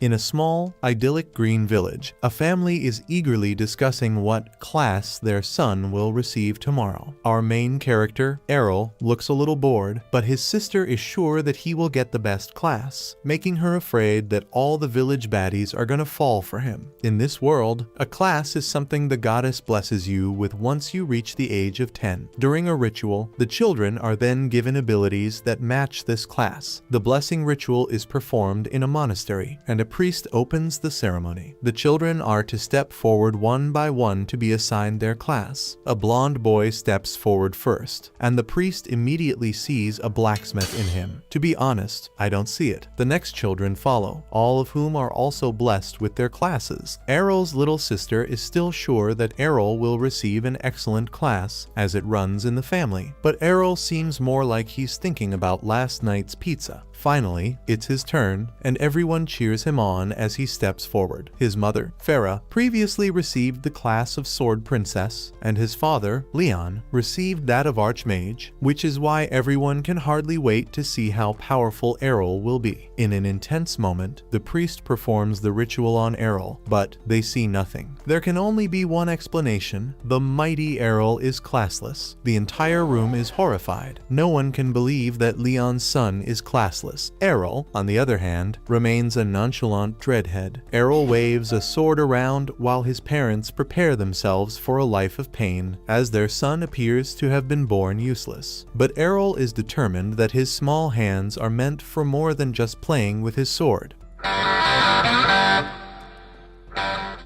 In a small, idyllic green village, a family is eagerly discussing what class their son will receive tomorrow. Our main character, Errol, looks a little bored, but his sister is sure that he will get the best class, making her afraid that all the village baddies are gonna fall for him. In this world, a class is something the goddess blesses you with once you reach the age of 10. During a ritual, the children are then given abilities that match this class. The blessing ritual is performed in a monastery, and a priest opens the ceremony. The children are to step forward one by one to be assigned their class. A blonde boy steps forward first, and the priest immediately sees a blacksmith in him. To be honest, I don't see it. The next children follow, all of whom are also blessed with their classes. Errol's little sister is still sure that Errol will receive an excellent class, as it runs in the family, but Errol seems more like he's thinking about last night's pizza. Finally, it's his turn, and everyone cheers him on as he steps forward. His mother, Farah, previously received the class of Sword Princess, and his father, Leon, received that of Archmage, which is why everyone can hardly wait to see how powerful Errol will be. In an intense moment, the priest performs the ritual on Errol, but they see nothing. There can only be one explanation: the mighty Errol is classless. The entire room is horrified. No one can believe that Leon's son is classless. Errol, on the other hand, remains a nonchalant dreadhead. Errol waves a sword around while his parents prepare themselves for a life of pain, as their son appears to have been born useless. But Errol is determined that his small hands are meant for more than just playing with his sword.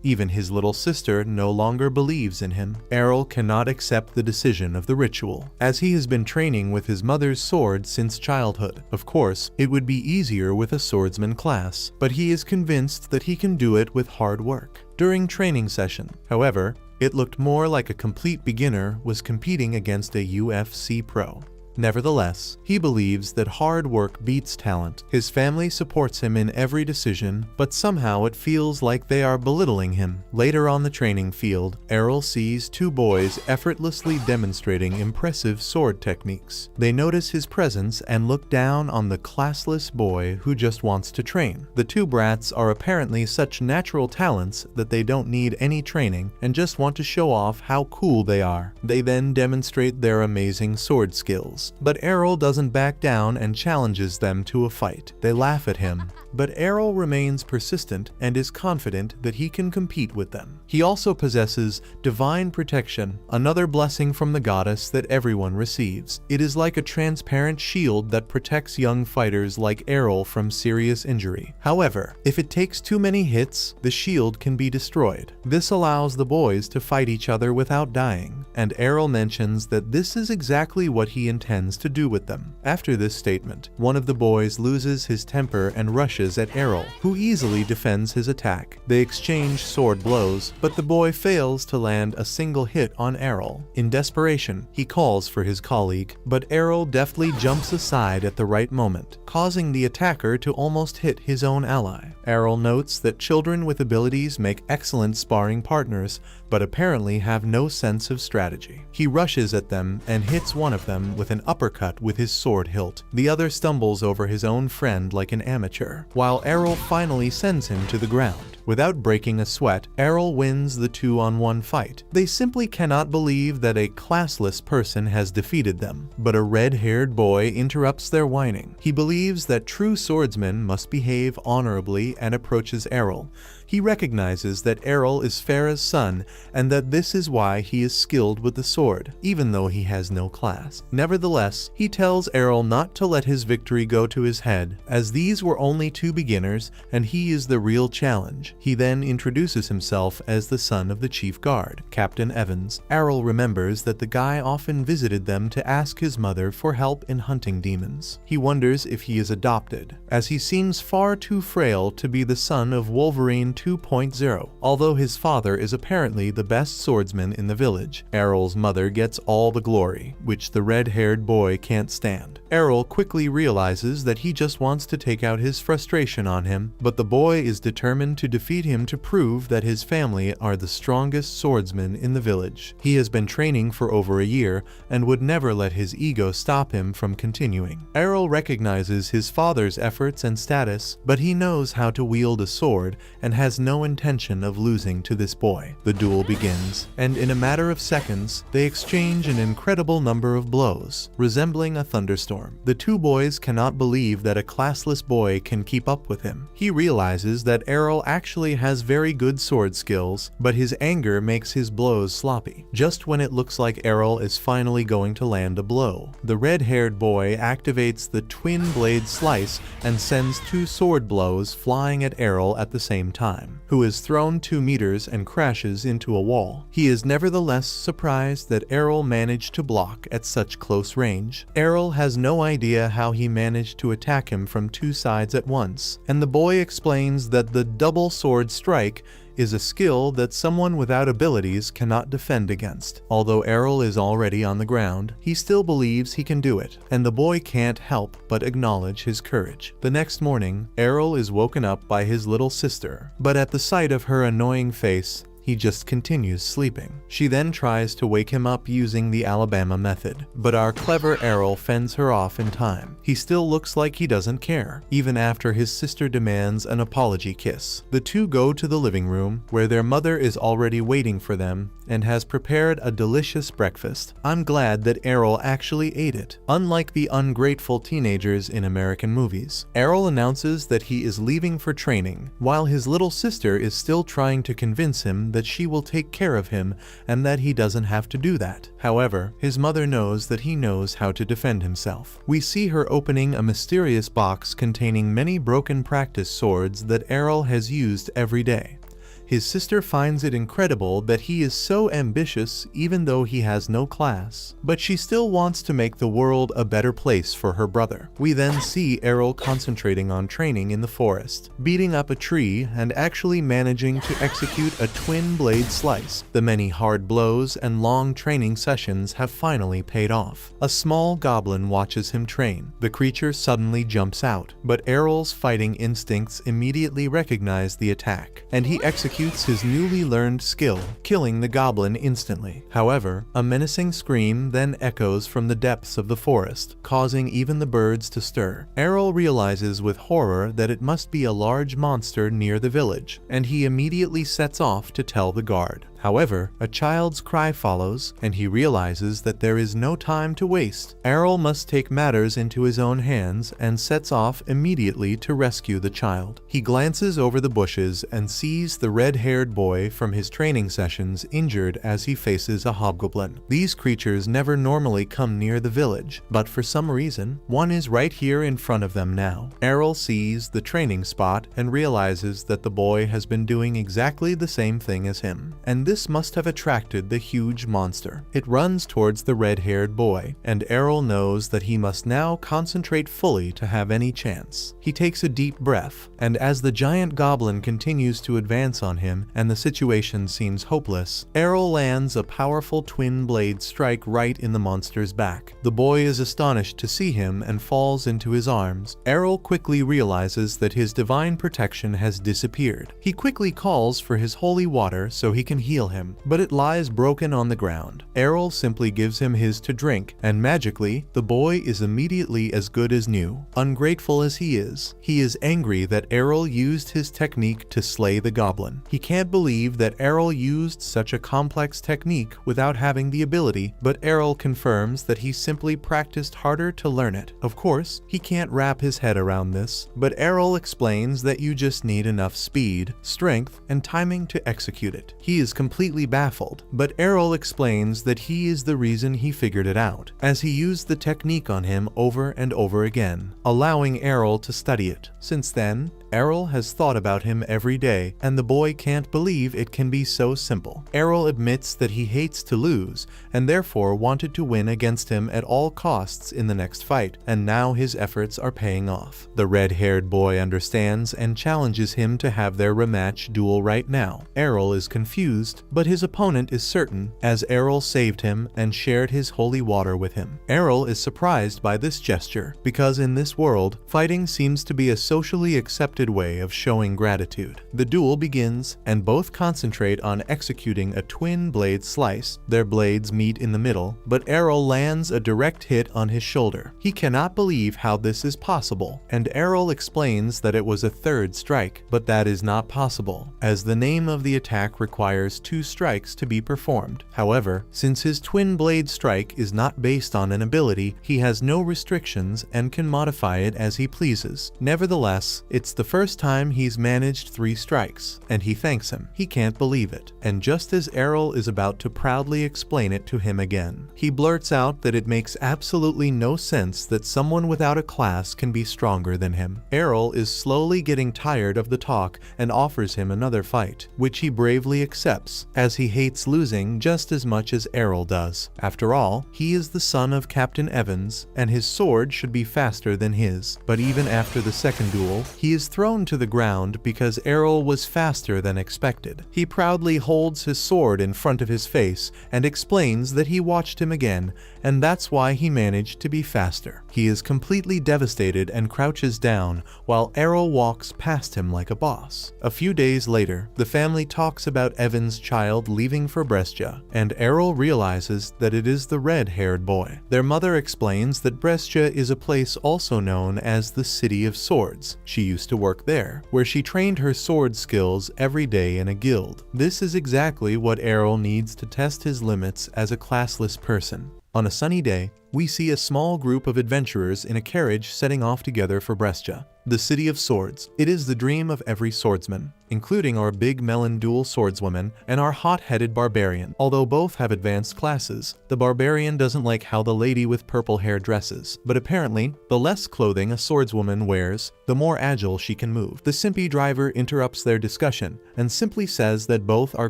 Even his little sister no longer believes in him. Errol cannot accept the decision of the ritual, as he has been training with his mother's sword since childhood. Of course, it would be easier with a swordsman class, but he is convinced that he can do it with hard work. During training session, however, it looked more like a complete beginner was competing against a UFC pro. Nevertheless, he believes that hard work beats talent. His family supports him in every decision, but somehow it feels like they are belittling him. Later on the training field, Errol sees two boys effortlessly demonstrating impressive sword techniques. They notice his presence and look down on the classless boy who just wants to train. The two brats are apparently such natural talents that they don't need any training and just want to show off how cool they are. They then demonstrate their amazing sword skills. But Errol doesn't back down and challenges them to a fight. They laugh at him, but Errol remains persistent and is confident that he can compete with them. He also possesses divine protection, another blessing from the goddess that everyone receives. It is like a transparent shield that protects young fighters like Errol from serious injury. However, if it takes too many hits, the shield can be destroyed. This allows the boys to fight each other without dying, and Errol mentions that this is exactly what he intends to do with them. After this statement, one of the boys loses his temper and rushes at Errol, who easily defends his attack. They exchange sword blows, but the boy fails to land a single hit on Errol. In desperation, he calls for his colleague, but Errol deftly jumps aside at the right moment, causing the attacker to almost hit his own ally. Errol notes that children with abilities make excellent sparring partners, but apparently have no sense of strategy. He rushes at them and hits one of them with an uppercut with his sword hilt. The other stumbles over his own friend like an amateur, while Errol finally sends him to the ground. Without breaking a sweat, Errol wins the 2-on-1 fight. They simply cannot believe that a classless person has defeated them, but a red-haired boy interrupts their whining. He believes that true swordsmen must behave honorably and approaches Errol. He recognizes that Errol is Farah's son and that this is why he is skilled with the sword, even though he has no class. Nevertheless, he tells Errol not to let his victory go to his head, as these were only two beginners and he is the real challenge. He then introduces himself as the son of the chief guard, Captain Evans. Errol remembers that the guy often visited them to ask his mother for help in hunting demons. He wonders if he is adopted, as he seems far too frail to be the son of Wolverine 2.0, although his father is apparently the best swordsman in the village. Errol's mother gets all the glory, which the red-haired boy can't stand. Errol quickly realizes that he just wants to take out his frustration on him, but the boy is determined to defeat him to prove that his family are the strongest swordsmen in the village. He has been training for over a year and would never let his ego stop him from continuing. Errol recognizes his father's efforts and status, but he knows how to wield a sword and has no intention of losing to this boy. The duel begins, and in a matter of seconds, they exchange an incredible number of blows, resembling a thunderstorm. The two boys cannot believe that a classless boy can keep up with him. He realizes that Errol actually has very good sword skills, but his anger makes his blows sloppy. Just when it looks like Errol is finally going to land a blow, the red-haired boy activates the twin blade slice and sends two sword blows flying at Errol at the same time, who is thrown 2 meters and crashes into a wall. He is nevertheless surprised that Errol managed to block at such close range. Errol has no idea how he managed to attack him from 2 sides at once, and the boy explains that the double sword strike is a skill that someone without abilities cannot defend against. Although Errol is already on the ground, he still believes he can do it, and the boy can't help but acknowledge his courage. The next morning, Errol is woken up by his little sister, but at the sight of her annoying face, he just continues sleeping. She then tries to wake him up using the Alabama method, but our clever Errol fends her off in time. He still looks like he doesn't care, even after his sister demands an apology kiss. The two go to the living room, where their mother is already waiting for them and has prepared a delicious breakfast. I'm glad that Errol actually ate it, unlike the ungrateful teenagers in American movies. Errol announces that he is leaving for training, while his little sister is still trying to convince him that she will take care of him and that he doesn't have to do that. However, his mother knows that he knows how to defend himself. We see her opening a mysterious box containing many broken practice swords that Errol has used every day. His sister finds it incredible that he is so ambitious even though he has no class, but she still wants to make the world a better place for her brother. We then see Errol concentrating on training in the forest, beating up a tree and actually managing to execute a twin blade slice. The many hard blows and long training sessions have finally paid off. A small goblin watches him train. The creature suddenly jumps out, but Errol's fighting instincts immediately recognize the attack, and he executes his newly learned skill, killing the goblin instantly. However, a menacing scream then echoes from the depths of the forest, causing even the birds to stir. Errol realizes with horror that it must be a large monster near the village, and he immediately sets off to tell the guard. However, a child's cry follows, and he realizes that there is no time to waste. Errol must take matters into his own hands and sets off immediately to rescue the child. He glances over the bushes and sees the red-haired boy from his training sessions injured as he faces a hobgoblin. These creatures never normally come near the village, but for some reason, one is right here in front of them now. Errol sees the training spot and realizes that the boy has been doing exactly the same thing as him, and this must have attracted the huge monster. It runs towards the red-haired boy, and Errol knows that he must now concentrate fully to have any chance. He takes a deep breath, and as the giant goblin continues to advance on him and the situation seems hopeless, Errol lands a powerful twin blade strike right in the monster's back. The boy is astonished to see him and falls into his arms. Errol quickly realizes that his divine protection has disappeared. He quickly calls for his holy water so he can heal him, but it lies broken on the ground. Errol simply gives him his to drink, and magically, the boy is immediately as good as new. Ungrateful as he is angry that Errol used his technique to slay the goblin. He can't believe that Errol used such a complex technique without having the ability, but Errol confirms that he simply practiced harder to learn it. Of course, he can't wrap his head around this, but Errol explains that you just need enough speed, strength, and timing to execute it. He is completely baffled, but Errol explains that he is the reason he figured it out, as he used the technique on him over and over again, allowing Errol to study it. Since then, Errol has thought about him every day, and the boy can't believe it can be so simple. Errol admits that he hates to lose, and therefore wanted to win against him at all costs in the next fight, and now his efforts are paying off. The red-haired boy understands and challenges him to have their rematch duel right now. Errol is confused, but his opponent is certain, as Errol saved him and shared his holy water with him. Errol is surprised by this gesture, because in this world, fighting seems to be a socially accepted way of showing gratitude. The duel begins, and both concentrate on executing a twin blade slice. Their blades meet in the middle, but Errol lands a direct hit on his shoulder. He cannot believe how this is possible, and Errol explains that it was a third strike, but that is not possible, as the name of the attack requires 2 strikes to be performed. However, since his twin blade strike is not based on an ability, he has no restrictions and can modify it as he pleases. Nevertheless, it's the first time he's managed 3 strikes, and he thanks him. He can't believe it, and just as Errol is about to proudly explain it to him again, he blurts out that it makes absolutely no sense that someone without a class can be stronger than him. Errol is slowly getting tired of the talk and offers him another fight, which he bravely accepts, as he hates losing just as much as Errol does. After all, he is the son of Captain Evans, and his sword should be faster than his. But even after the second duel, he is thrown to the ground because Errol was faster than expected. He proudly holds his sword in front of his face and explains that he watched him again, and that's why he managed to be faster. He is completely devastated and crouches down, while Errol walks past him like a boss. A few days later, the family talks about Evan's child leaving for Brescia, and Errol realizes that it is the red-haired boy. Their mother explains that Brescia is a place also known as the City of Swords. She used to work there, where she trained her sword skills every day in a guild. This is exactly what Errol needs to test his limits as a classless person. On a sunny day, we see a small group of adventurers in a carriage setting off together for Brescia, the City of Swords. It is the dream of every swordsman, including our big melon dual swordswoman and our hot-headed barbarian. Although both have advanced classes, the barbarian doesn't like how the lady with purple hair dresses, but apparently, the less clothing a swordswoman wears, the more agile she can move. The simpy driver interrupts their discussion and simply says that both are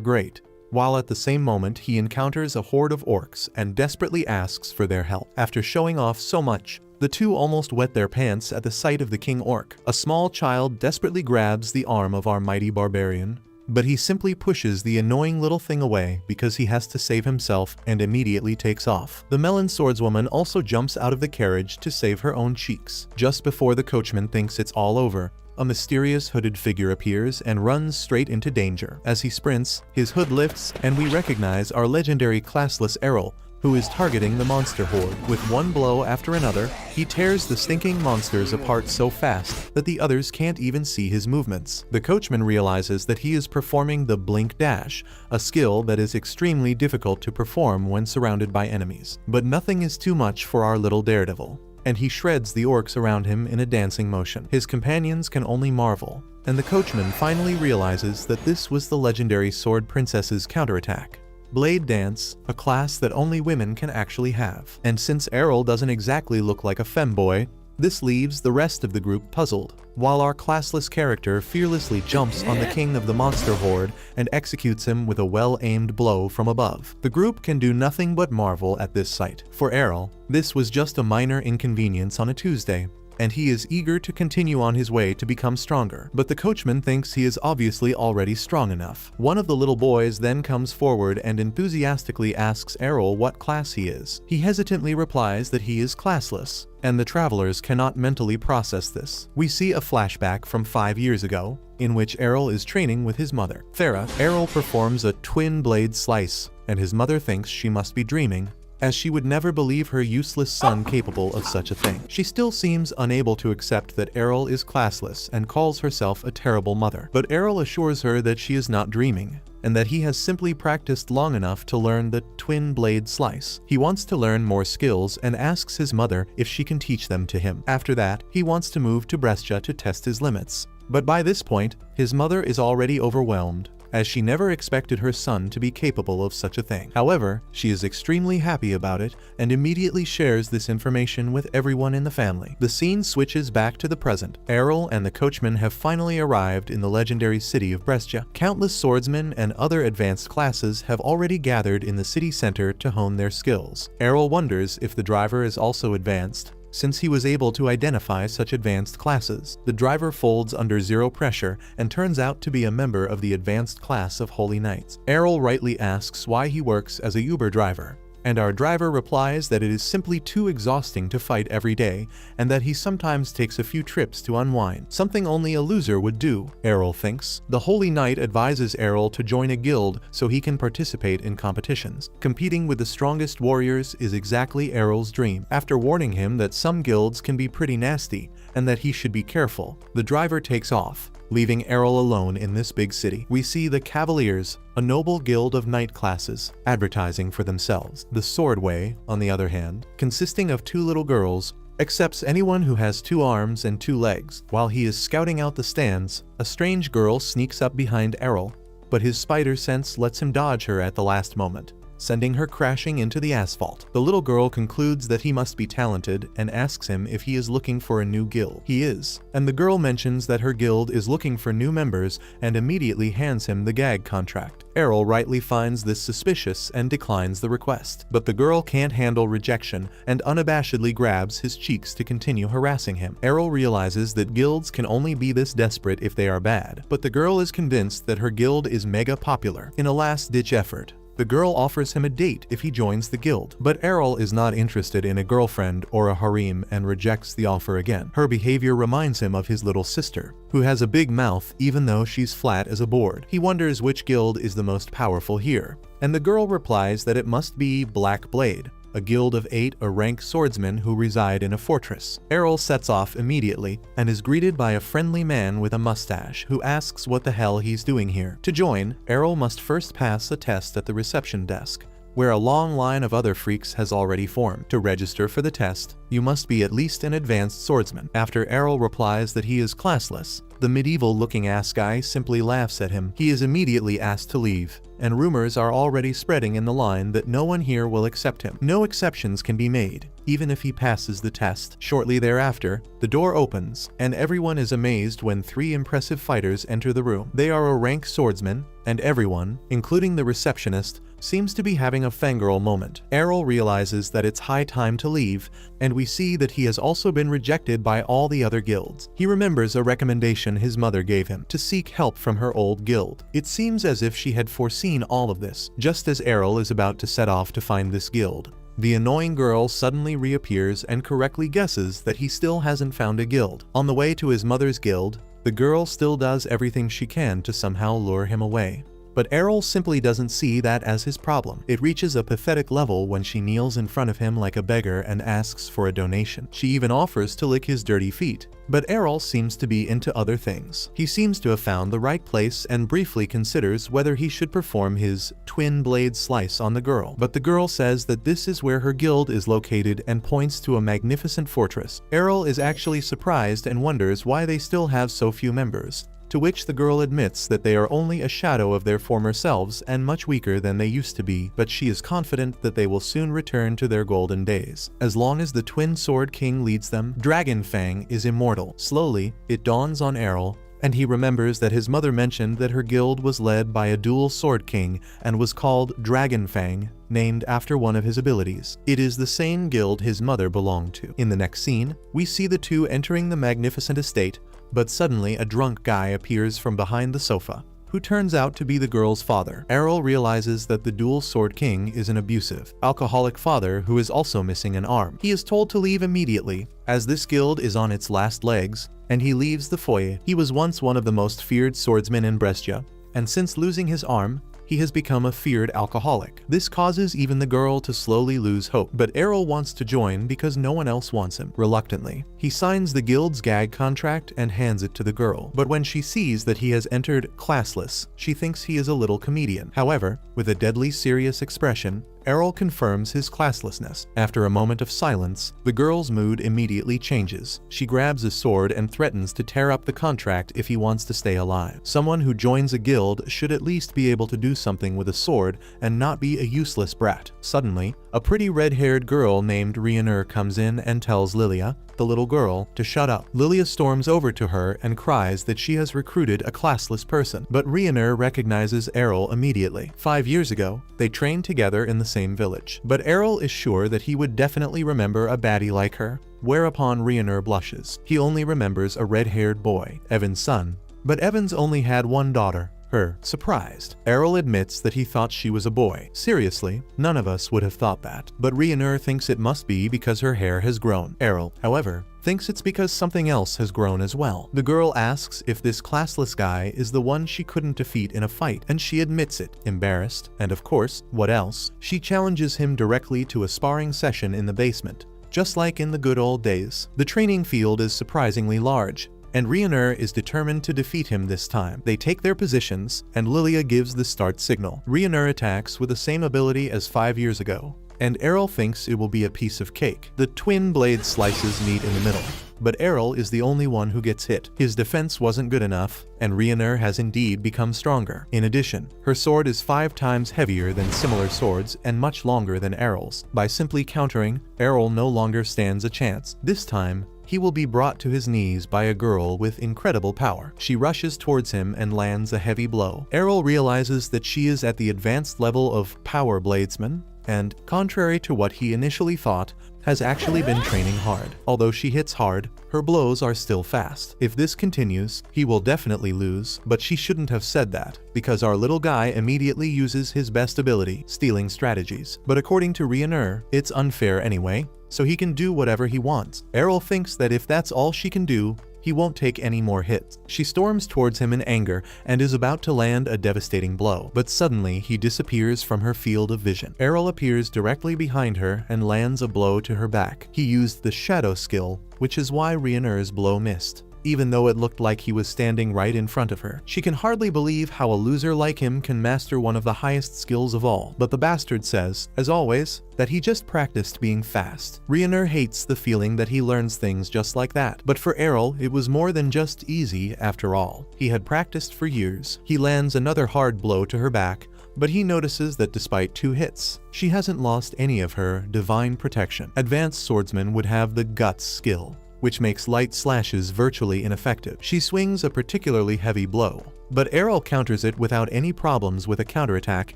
great, while at the same moment he encounters a horde of orcs and desperately asks for their help. After showing off so much, the two almost wet their pants at the sight of the king orc. A small child desperately grabs the arm of our mighty barbarian, but he simply pushes the annoying little thing away because he has to save himself and immediately takes off. The melon swordswoman also jumps out of the carriage to save her own cheeks. Just before the coachman thinks it's all over, a mysterious hooded figure appears and runs straight into danger. As he sprints, his hood lifts and we recognize our legendary classless Errol, who is targeting the monster horde. With one blow after another, he tears the stinking monsters apart so fast that the others can't even see his movements. The coachman realizes that he is performing the blink dash, a skill that is extremely difficult to perform when surrounded by enemies. But nothing is too much for our little daredevil, and he shreds the orcs around him in a dancing motion. His companions can only marvel, and the coachman finally realizes that this was the legendary Sword Princess's counterattack. Blade Dance, a class that only women can actually have. And since Errol doesn't exactly look like a femboy, this leaves the rest of the group puzzled, while our classless character fearlessly jumps on the king of the monster horde and executes him with a well-aimed blow from above. The group can do nothing but marvel at this sight. For Errol, this was just a minor inconvenience on a Tuesday, and he is eager to continue on his way to become stronger. But the coachman thinks he is obviously already strong enough. One of the little boys then comes forward and enthusiastically asks Errol what class he is. He hesitantly replies that he is classless, and the travelers cannot mentally process this. We see a flashback from 5 years ago, in which Errol is training with his mother, Thera. Errol performs a twin blade slice, and his mother thinks she must be dreaming, as she would never believe her useless son capable of such a thing. She still seems unable to accept that Errol is classless and calls herself a terrible mother. But Errol assures her that she is not dreaming, and that he has simply practiced long enough to learn the twin blade slice. He wants to learn more skills and asks his mother if she can teach them to him. After that, he wants to move to Brescia to test his limits. But by this point, his mother is already overwhelmed, as she never expected her son to be capable of such a thing. However, she is extremely happy about it and immediately shares this information with everyone in the family. The scene switches back to the present. Errol and the coachman have finally arrived in the legendary city of Brescia. Countless swordsmen and other advanced classes have already gathered in the city center to hone their skills. Errol wonders if the driver is also advanced, since he was able to identify such advanced classes. The driver folds under zero pressure and turns out to be a member of the advanced class of Holy Knights. Errol rightly asks why he works as a Uber driver, and our driver replies that it is simply too exhausting to fight every day and that he sometimes takes a few trips to unwind, something only a loser would do, Errol thinks. The Holy Knight advises Errol to join a guild so he can participate in competitions. Competing with the strongest warriors is exactly Errol's dream. After warning him that some guilds can be pretty nasty and that he should be careful, the driver takes off, leaving Errol alone in this big city. We see the Cavaliers, a noble guild of knight classes, advertising for themselves. The Swordway, on the other hand, consisting of two little girls, accepts anyone who has 2 arms and 2 legs. While he is scouting out the stands, a strange girl sneaks up behind Errol, but his spider sense lets him dodge her at the last moment, sending her crashing into the asphalt. The little girl concludes that he must be talented and asks him if he is looking for a new guild. He is, and the girl mentions that her guild is looking for new members and immediately hands him the gag contract. Errol rightly finds this suspicious and declines the request, but the girl can't handle rejection and unabashedly grabs his cheeks to continue harassing him. Errol realizes that guilds can only be this desperate if they are bad, but the girl is convinced that her guild is mega popular. In a last-ditch effort, the girl offers him a date if he joins the guild, but Errol is not interested in a girlfriend or a harem and rejects the offer again. Her behavior reminds him of his little sister, who has a big mouth even though she's flat as a board. He wonders which guild is the most powerful here, and the girl replies that it must be Black Blade, a guild of 8 rank swordsmen who reside in a fortress. Errol sets off immediately and is greeted by a friendly man with a mustache who asks what the hell he's doing here. To join, Errol must first pass a test at the reception desk, where a long line of other freaks has already formed. To register for the test, you must be at least an advanced swordsman. After Errol replies that he is classless, the medieval-looking ass guy simply laughs at him. He is immediately asked to leave, and rumors are already spreading in the line that no one here will accept him. No exceptions can be made, even if he passes the test. Shortly thereafter, the door opens, and everyone is amazed when 3 impressive fighters enter the room. They are a rank swordsman, and everyone, including the receptionist, seems to be having a fangirl moment. Errol realizes that it's high time to leave, and we see that he has also been rejected by all the other guilds. He remembers a recommendation his mother gave him to seek help from her old guild. It seems as if she had foreseen all of this. Just as Errol is about to set off to find this guild, the annoying girl suddenly reappears and correctly guesses that he still hasn't found a guild. On the way to his mother's guild, the girl still does everything she can to somehow lure him away. But Errol simply doesn't see that as his problem. It reaches a pathetic level when she kneels in front of him like a beggar and asks for a donation. She even offers to lick his dirty feet. But Errol seems to be into other things. He seems to have found the right place and briefly considers whether he should perform his twin blade slice on the girl. But the girl says that this is where her guild is located and points to a magnificent fortress. Errol is actually surprised and wonders why they still have so few members, to which the girl admits that they are only a shadow of their former selves and much weaker than they used to be, but she is confident that they will soon return to their golden days. As long as the Twin Sword King leads them, Dragonfang is immortal. Slowly, it dawns on Errol, and he remembers that his mother mentioned that her guild was led by a dual sword king and was called Dragonfang, named after one of his abilities. It is the same guild his mother belonged to. In the next scene, we see the two entering the magnificent estate, but suddenly a drunk guy appears from behind the sofa, who turns out to be the girl's father. Errol realizes that the dual sword king is an abusive, alcoholic father who is also missing an arm. He is told to leave immediately, as this guild is on its last legs, and he leaves the foyer. He was once one of the most feared swordsmen in Brescia, and since losing his arm, he has become a feared alcoholic. This causes even the girl to slowly lose hope, but Errol wants to join because no one else wants him. Reluctantly, he signs the guild's gag contract and hands it to the girl, but when she sees that he has entered classless, she thinks he is a little comedian. However, with a deadly serious expression, Errol confirms his classlessness. After a moment of silence, the girl's mood immediately changes. She grabs a sword and threatens to tear up the contract if he wants to stay alive. Someone who joins a guild should at least be able to do something with a sword and not be a useless brat. Suddenly, a pretty red-haired girl named Rhiannon comes in and tells Lilia, the little girl, to shut up. Lilia storms over to her and cries that she has recruited a classless person, but Rhiannon recognizes Errol immediately. 5 years ago, they trained together in the same village, but Errol is sure that he would definitely remember a baddie like her, whereupon Rhiannon blushes. He only remembers a red-haired boy, Evan's son, but Evans only had one daughter. Her. Surprised, Errol admits that he thought she was a boy. Seriously, none of us would have thought that. But Rhiannon thinks it must be because her hair has grown. Errol, however, thinks it's because something else has grown as well. The girl asks if this classless guy is the one she couldn't defeat in a fight, and she admits it, embarrassed, and of course, what else? She challenges him directly to a sparring session in the basement, just like in the good old days. The training field is surprisingly large, and Rhiannon is determined to defeat him this time. They take their positions, and Lilia gives the start signal. Rhiannon attacks with the same ability as 5 years ago, and Errol thinks it will be a piece of cake. The twin blade slices meet in the middle, but Errol is the only one who gets hit. His defense wasn't good enough, and Rhiannon has indeed become stronger. In addition, her sword is 5 times heavier than similar swords and much longer than Errol's. By simply countering, Errol no longer stands a chance. This time, he will be brought to his knees by a girl with incredible power. She rushes towards him and lands a heavy blow. Errol realizes that she is at the advanced level of Power Bladesman, and, contrary to what he initially thought, has actually been training hard. Although she hits hard, her blows are still fast. If this continues, he will definitely lose, but she shouldn't have said that, because our little guy immediately uses his best ability, stealing strategies. But according to Rhiannon, it's unfair anyway, so he can do whatever he wants. Errol thinks that if that's all she can do, he won't take any more hits. She storms towards him in anger and is about to land a devastating blow, but suddenly he disappears from her field of vision. Errol appears directly behind her and lands a blow to her back. He used the shadow skill, which is why Rhiannon's blow missed, even though it looked like he was standing right in front of her. She can hardly believe how a loser like him can master one of the highest skills of all, but the bastard says, as always, that he just practiced being fast. Rhiannon hates the feeling that he learns things just like that, but for Errol, it was more than just easy after all. He had practiced for years. He lands another hard blow to her back, but he notices that despite 2 hits, she hasn't lost any of her divine protection. Advanced swordsmen would have the guts skill, which makes light slashes virtually ineffective. She swings a particularly heavy blow, but Errol counters it without any problems with a counterattack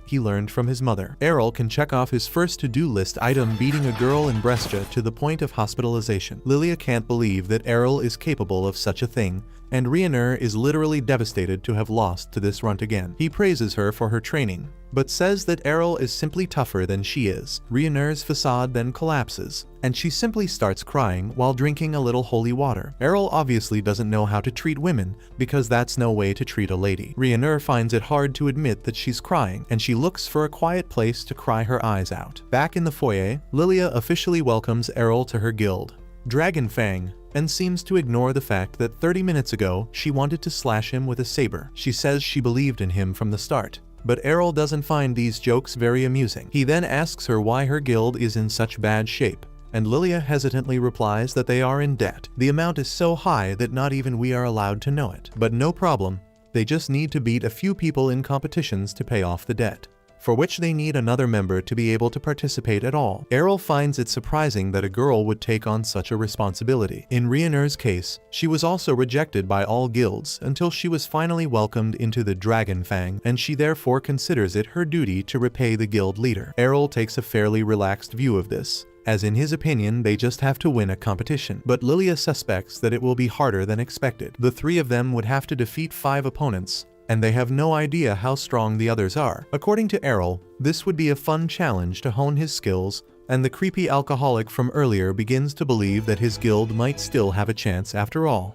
he learned from his mother. Errol can check off his first to-do list item, beating a girl in Brescia to the point of hospitalization. Lilia can't believe that Errol is capable of such a thing, and Rhiannon is literally devastated to have lost to this runt again. He praises her for her training, but says that Errol is simply tougher than she is. Rhiannon's facade then collapses, and she simply starts crying while drinking a little holy water. Errol obviously doesn't know how to treat women, because that's no way to treat a lady. Rhiannon finds it hard to admit that she's crying, and she looks for a quiet place to cry her eyes out. Back in the foyer, Lilia officially welcomes Errol to her guild, Dragonfang, and seems to ignore the fact that 30 minutes ago she wanted to slash him with a saber. She says she believed in him from the start, but Errol doesn't find these jokes very amusing. He then asks her why her guild is in such bad shape, and Lilia hesitantly replies that they are in debt. The amount is so high that not even we are allowed to know it. But no problem, they just need to beat a few people in competitions to pay off the debt, for which they need another member to be able to participate at all. Errol finds it surprising that a girl would take on such a responsibility. In Rhiannon's case, she was also rejected by all guilds until she was finally welcomed into the Dragonfang, and she therefore considers it her duty to repay the guild leader. Errol takes a fairly relaxed view of this, as in his opinion they just have to win a competition. But Lilia suspects that it will be harder than expected. The 3 of them would have to defeat 5 opponents, and they have no idea how strong the others are. According to Errol, this would be a fun challenge to hone his skills, and the creepy alcoholic from earlier begins to believe that his guild might still have a chance after all.